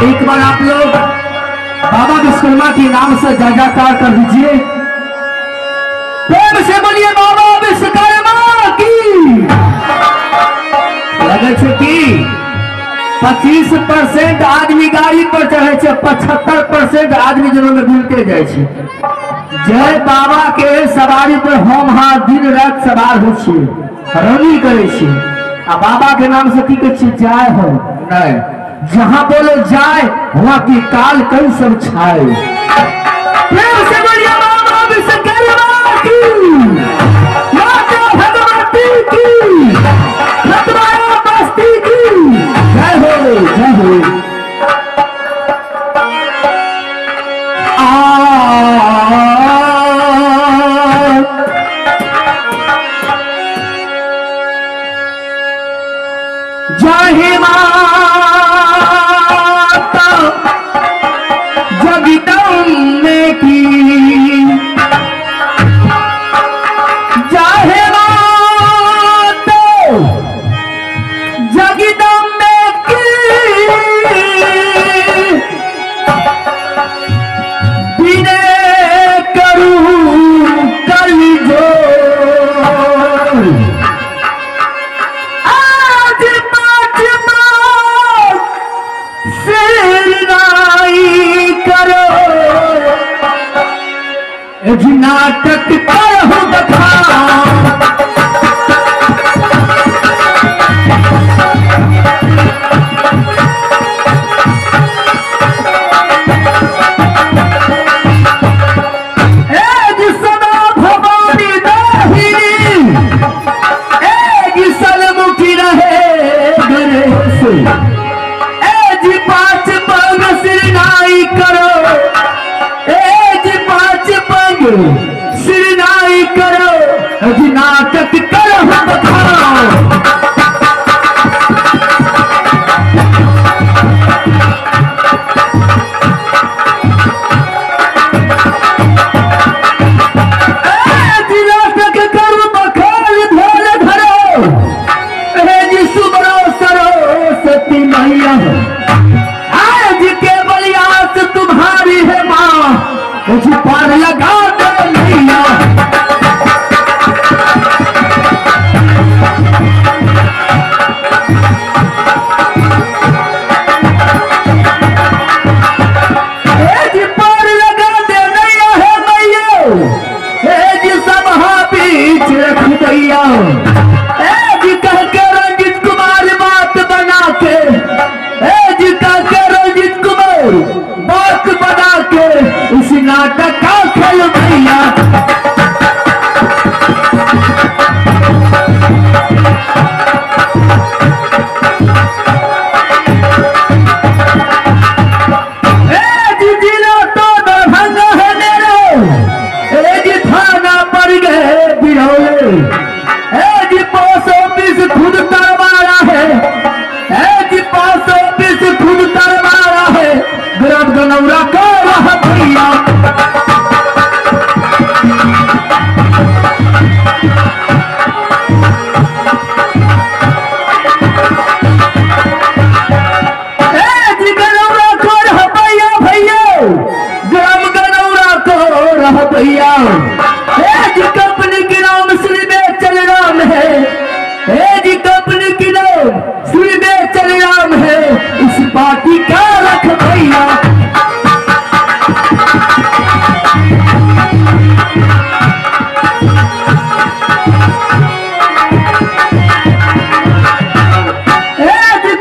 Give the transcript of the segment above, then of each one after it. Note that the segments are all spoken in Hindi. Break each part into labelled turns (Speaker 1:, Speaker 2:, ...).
Speaker 1: एक बार आप लोग बाबा विश्वकर्मा के नाम से जयकार कर दीजिए। प्रेम से बोलिए बाबा विश्वकर्मा की। लगे छे कि 25% आदमी गाड़ी पर चढ़े छे, 75% आदमी जनों में मिलते जाए छे। जय बाबा के सवारी पर हम हाँ दिन रात सवार हो छे, रनिंग करे छे। आ बाबा के नाम से की कहे छे जाय हो नहीं, जहां बोलो जाए वहां की काल कई सब छाए। प्रेम से बोलिए बाबा विश्वकर्मा की, माता भगवती की, रतवाड़ा बस्ती की जय हो जय हो। जय माता जगदम्बे की, जय माता जगदम्बे की, विनय करूं कलजोड़। आज करो नाटक करो बखान। एक सदा भवानी दाहिनी, एक सलमुखी रहे गणेश। एज 5 पंग सिरनाई करो, एज 5 पंग सिरनाई करो, अज नाटक करो बखान। एज नाटक करो बखान धोल धरो, एज सुबरो सरस्वती मैया। आज के बलियास तुम्हारी है माँ, मुझे पार लगा दो नैया। पार लगा दे नैया है मैया, सब हाँ बीच रख दैया। कह के रंजित कुमार बात बना के, कह के रंजित कुमार बात बना के इस नाटक का खेल भैया। जिला तो दरभंगा है मेरे, थाना पर गए बिरौले। पोस्ट ऑफिस खुद तरवारा है, पोस्ट ऑफिस खुद तरवारा है, ग्राम गनौरा को रहा भैया। गनौरा को रहा भैया भैया, ग्राम गनौरा को रहा भैया। कंपनी के नाम श्री बेचल राम है, कंपनी के नाम श्री बेचल राम है, इस पार्टी का रख भैया।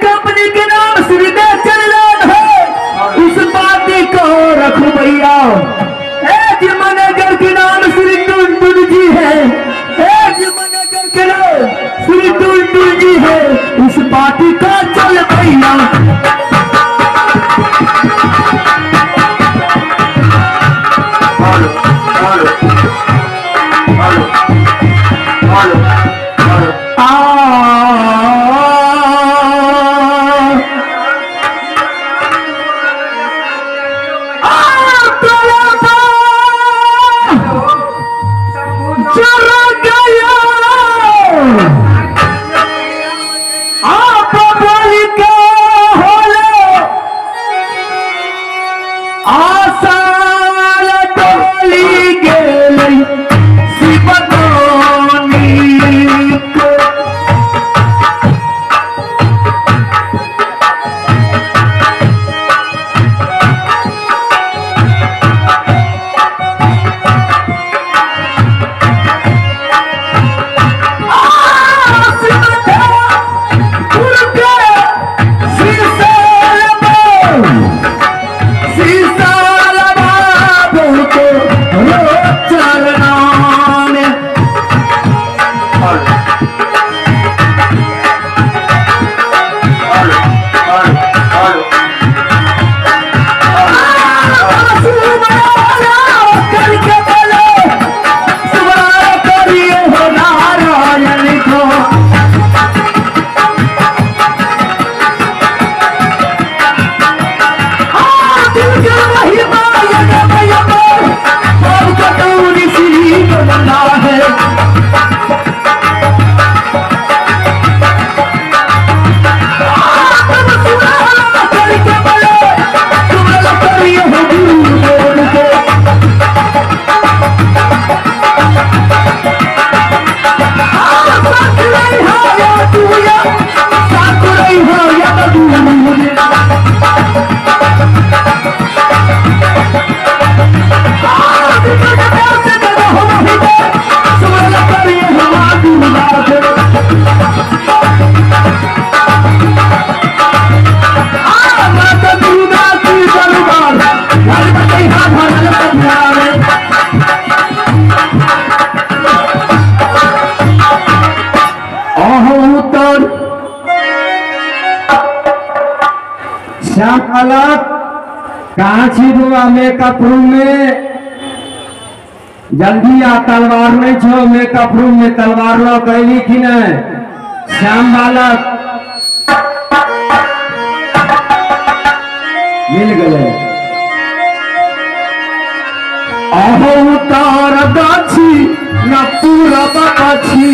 Speaker 1: कंपनी के नाम श्री बेचल राम है, इस पार्टी को रखो भैया। मैनेजर के नाम श्री टुनटुन जी है, मैनेजर के नाम श्री टुनटुन जी है, इस पार्टी का चल भैया। आप बोल के
Speaker 2: श्याम अलग कहाँ छी बुआ मेकअप रूम में जल्दी आ तलवार नहीं छो मेकअप रूम में तलवार लो कैली कि नहीं श्याम बालक मिल गए
Speaker 1: अहो उतार गाछी न पूरा बाछी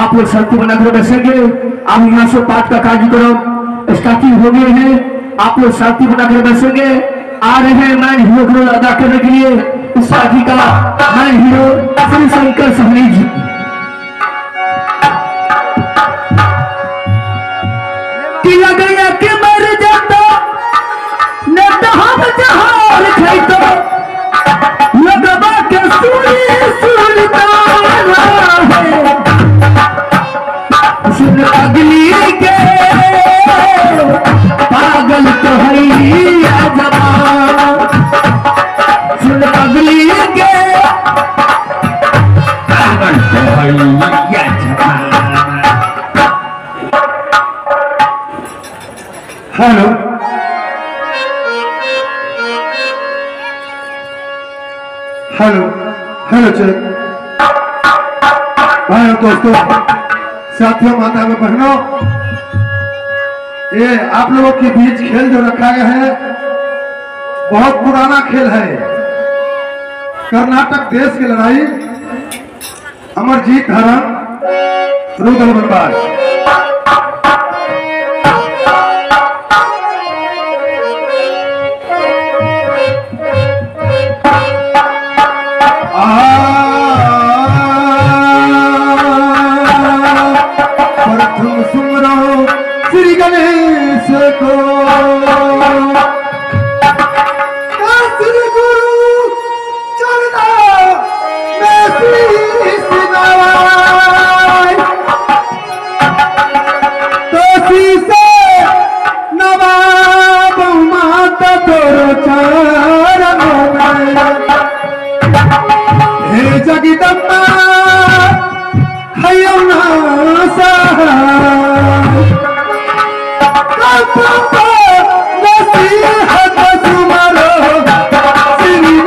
Speaker 1: आप लोग शक्ति बनाकर बैठेंगे। अब यहाँ से पाठ का कार्यक्रम स्टार्टिंग हो गए हैं। आप लोग शक्ति बनाकर बैठेंगे। आ रहे हैं मैन हीरो को अदा करने के लिए इस शादी का मैन हीरो श्री शंकर सहनी जी। गया के मर जाता न हम जहार खाइतो लगबा के सुनी सुल्तान है सुन अगली के पागल तो है जवान सुन अगली के पागल तो है जवान। हेलो
Speaker 2: हेलो हेलो चेक भाइयों दोस्तों साथियों माता में बहनों, ये आप लोगों के बीच खेल जो रखा गया है बहुत पुराना खेल है। कर्नाटक देश की लड़ाई अमरजीत हरण रुदल बनबाज। श्री गणेश को तो तोरो चरणों में हे जगदम्बा हयो ना सहाय कब नसीहत सुमरो श्री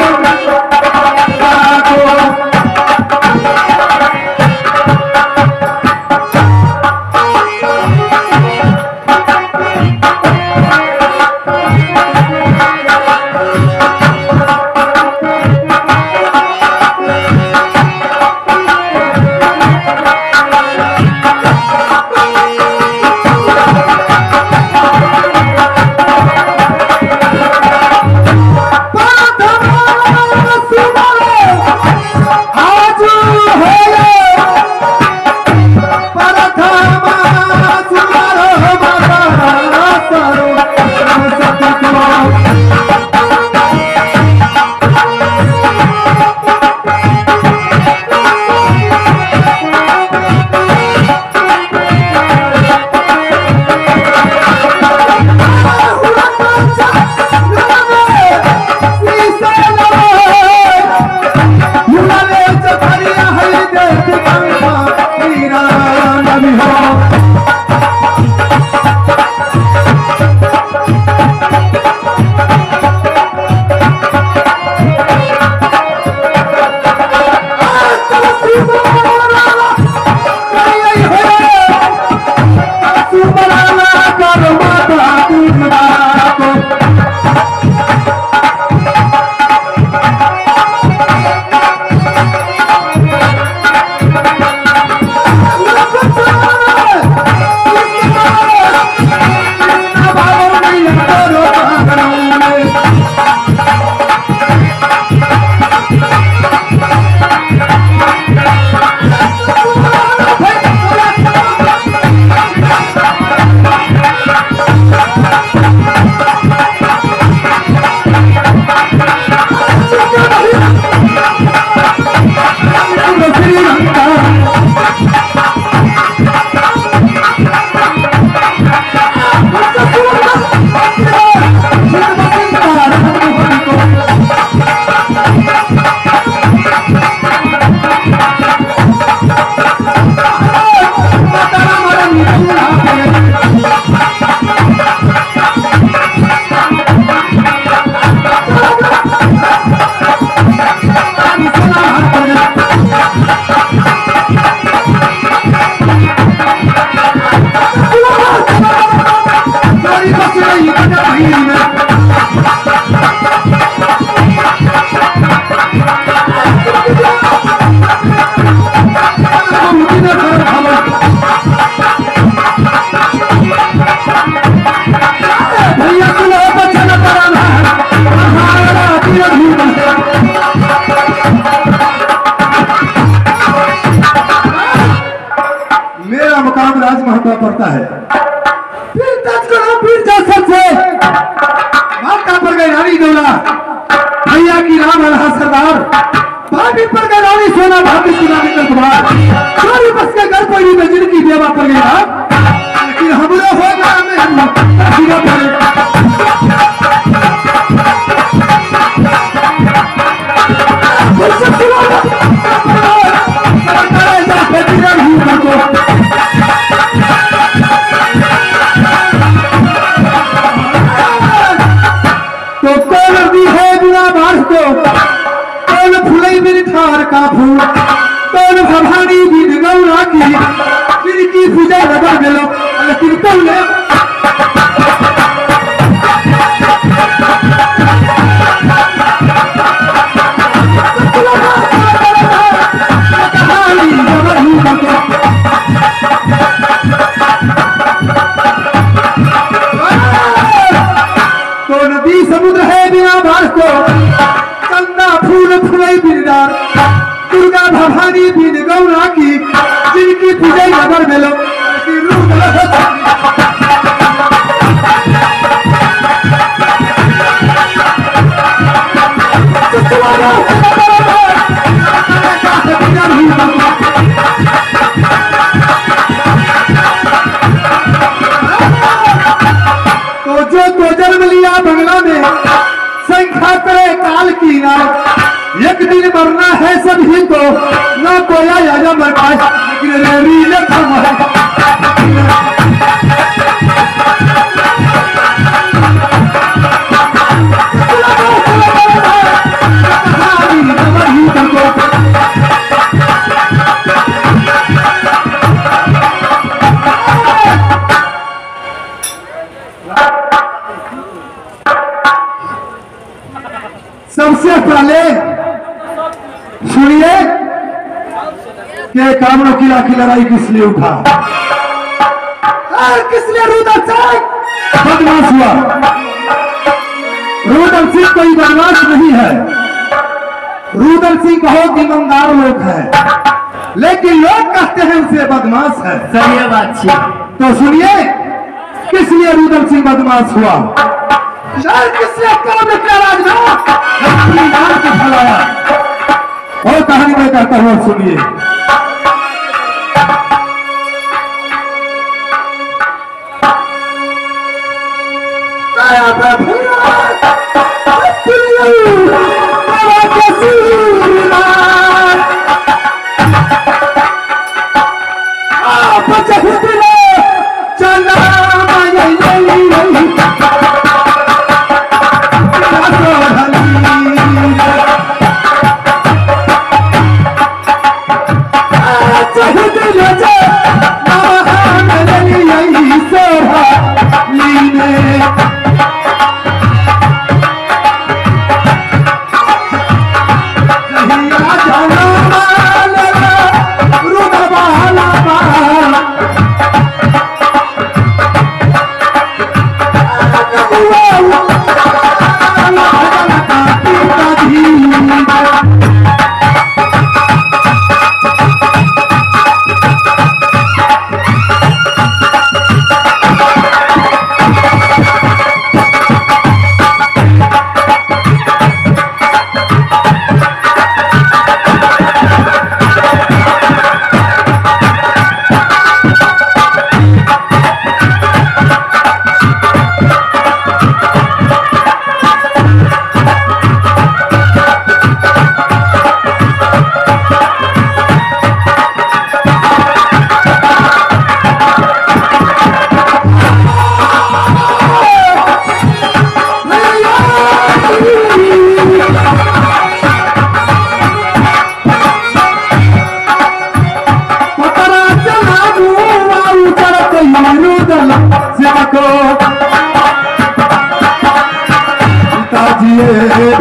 Speaker 2: पड़ता है फिर माता पर गई रानी दौला भैया की राम रहा सरदार भाभी पर गई रानी सोना भाभी की रानी कुमार चोरी बस के घर पर ही जिनकी देवा पर गया लेकिन हमरो हो गया तो कौन भी है बिना बाढ़ को कौन फुलई मेरी ठार का फूल कौन भवानी भी गौरा की जिनकी पूजा लगा गलो लेकिन कौन तो नदी समुद्र है बिना बाढ़ को चंदा फूल फुलई बिरदार दुर्गा भवानी बिन गौरा की जिनकी पूजा नगर में लो तो जो जन्म लिया बंगला में संख्या करे काल की ना एक दिन मरना है सभी को ना कोया या मरना लेकिन रेरी न थमा सबसे पहले सुनिए कि कामरों की लाखी लड़ाई किस लिए उठा किस लिए रुदल सिंह बदमाश हुआ। रुदल सिंह कोई बदमाश नहीं है। रुदल सिंह बहुत ईमानदार लोग है लेकिन लोग कहते हैं उसे बदमाश है।
Speaker 1: सही बात है।
Speaker 2: तो सुनिए किस लिए रुदल सिंह बदमाश हुआ। शायद किसने काम निकला राजनाथ नाम को फैलाया और कहानी में कहता हुआ सुनिए।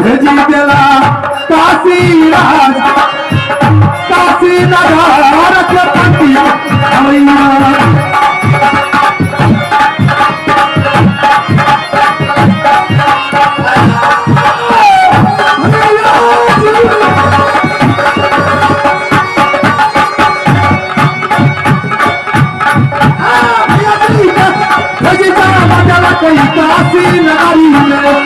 Speaker 2: भेजी दिला काशी राज काशी नगर के पतिया काशी नगरी में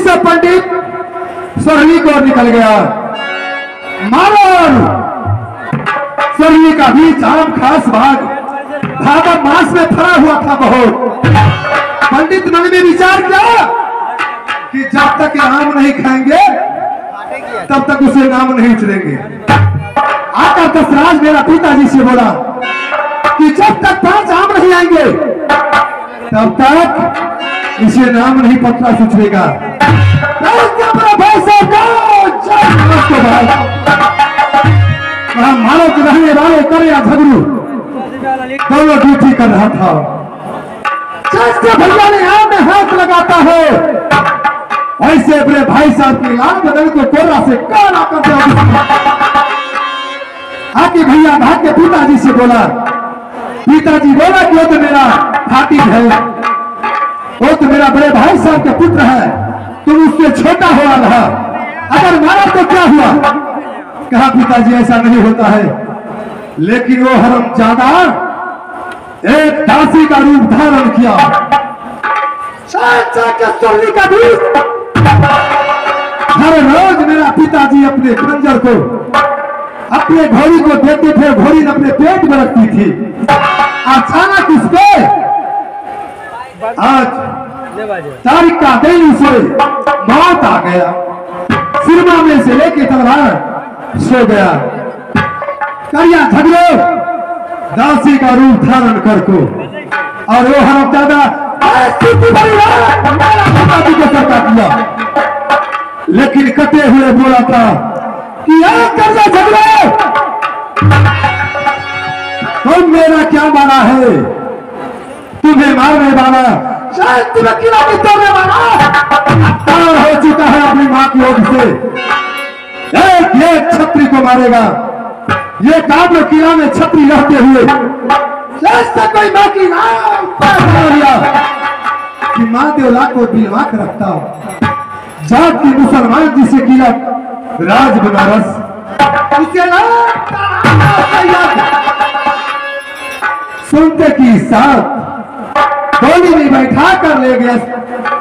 Speaker 2: से पंडित सरली को निकल गया। मालूम सरली का बीच आम खास भाग भादव मास में फरा हुआ था बहुत। पंडित मन में विचार किया कि जब तक आम नहीं खाएंगे तब तक उसे नाम नहीं चलेंगे। आकर दशराज मेरा पिताजी से बोला कि जब तक 5 आम नहीं आएंगे तब तक इसे नाम नहीं पता सुचलेगा। मानो कि रहने वाले करे या झगड़ू दोनों ड्यूटी कर रहा था। जैसे भैया ने आम में हाथ लगाता है ऐसे अपने भाई साहब की लाल बदल को कोरा से काला कर दिया। आके भैया भाग के पिताजी से बोला। पिताजी बोला कि वो तो मेरा भाती है, वो तो मेरा बड़े भाई साहब का पुत्र है, तुम उससे छोटा हुआ रहा, अगर मारा तो क्या हुआ। कहा पिताजी ऐसा नहीं होता है, लेकिन वो हरामजादा एक दासी का रूप धारण किया। का हर रोज मेरा पिताजी अपने खंजर को अपने घोड़ी को देते थे, घोड़ी अपने पेट में रखती थी। अचानक उस पे आज तारीख का दिन उसे मौत आ गया। सिरमा में से लेके तलवार सो गया। करिया झगड़ो दासी का रूप धारण कर को और वो हरामजादा पिताजी को सरका दिया। लेकिन कटे हुए बोला था कि करिया झगड़ो तुम मेरा क्या माना है, तुम्हें मारने वाला शायद तुम्हें किला में तोड़ने वाला तार हो चुका है अपनी मां की ओर से। एक छत्री को मारेगा। ये काव्य किला में छत्री रहते हुए जैसा कोई बाकी ना कि मां देवला को दिलवा कर रखता जात की मुसलमान जिसे किला राज बनारस उसे सुनते की साथ गोली में बैठा कर ले गया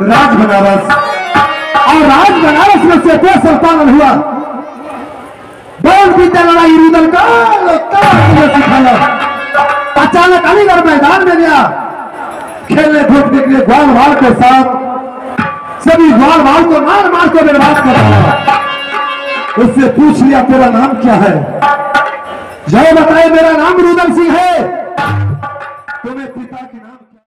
Speaker 2: राज बनारस। और राज बनारस में से 2 संतान हुआ। बोल विद्या लड़ाई रुदल का सिखाया। अचानक अलीगढ़ मैदान में गया खेलने धूपने के लिए ग्वाल वाल के साथ। सभी ग्वाल वाल को मार मार कर बर्बाद कर रहा। उससे पूछ लिया तेरा नाम क्या है। जो बताए मेरा नाम रुदल सिंह है। तुम्हें पिता